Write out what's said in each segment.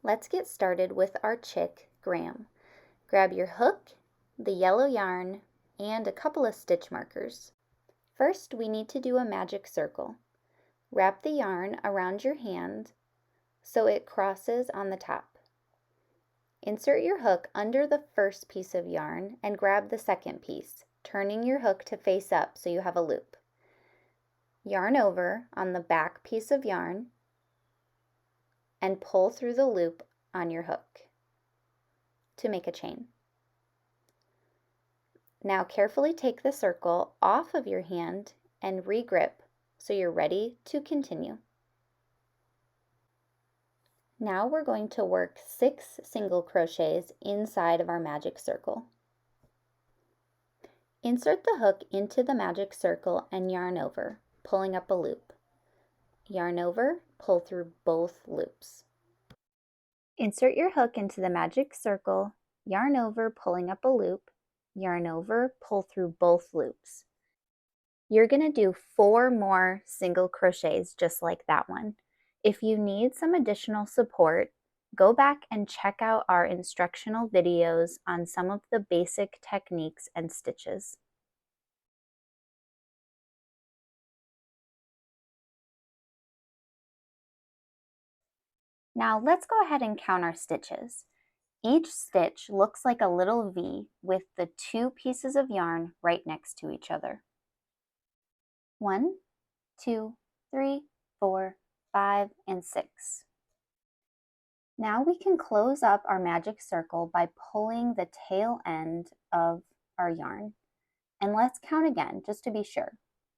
let's get started with our chick, Graham. Grab your hook, the yellow yarn, and a couple of stitch markers. First, we need to do a magic circle. Wrap the yarn around your hand so it crosses on the top. Insert your hook under the first piece of yarn and grab the second piece, turning your hook to face up so you have a loop. Yarn over on the back piece of yarn and pull through the loop on your hook to make a chain. Now carefully take the circle off of your hand and re-grip so you're ready to continue. Now we're going to work 6 single crochets inside of our magic circle. Insert the hook into the magic circle and yarn over, pulling up a loop. Yarn over, pull through both loops. Insert your hook into the magic circle, yarn over, pulling up a loop, yarn over, pull through both loops. You're going to do 4 more single crochets just like that one. If you need some additional support, go back and check out our instructional videos on some of the basic techniques and stitches. Now let's go ahead and count our stitches. Each stitch looks like a little V with the 2 pieces of yarn right next to each other. 1, 2, 3, 4, 5, and 6. Now we can close up our magic circle by pulling the tail end of our yarn. And let's count again just to be sure.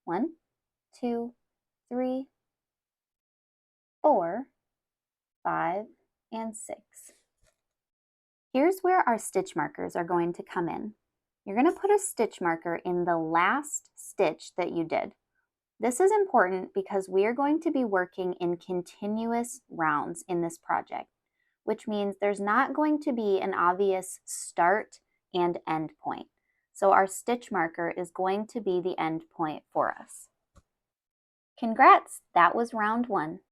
1, 2, 3, 4, 5, and 6. Here's where our stitch markers are going to come in. You're going to put a stitch marker in the last stitch that you did. This is important because we are going to be working in continuous rounds in this project, which means there's not going to be an obvious start and end point. So our stitch marker is going to be the end point for us. Congrats, that was round 1.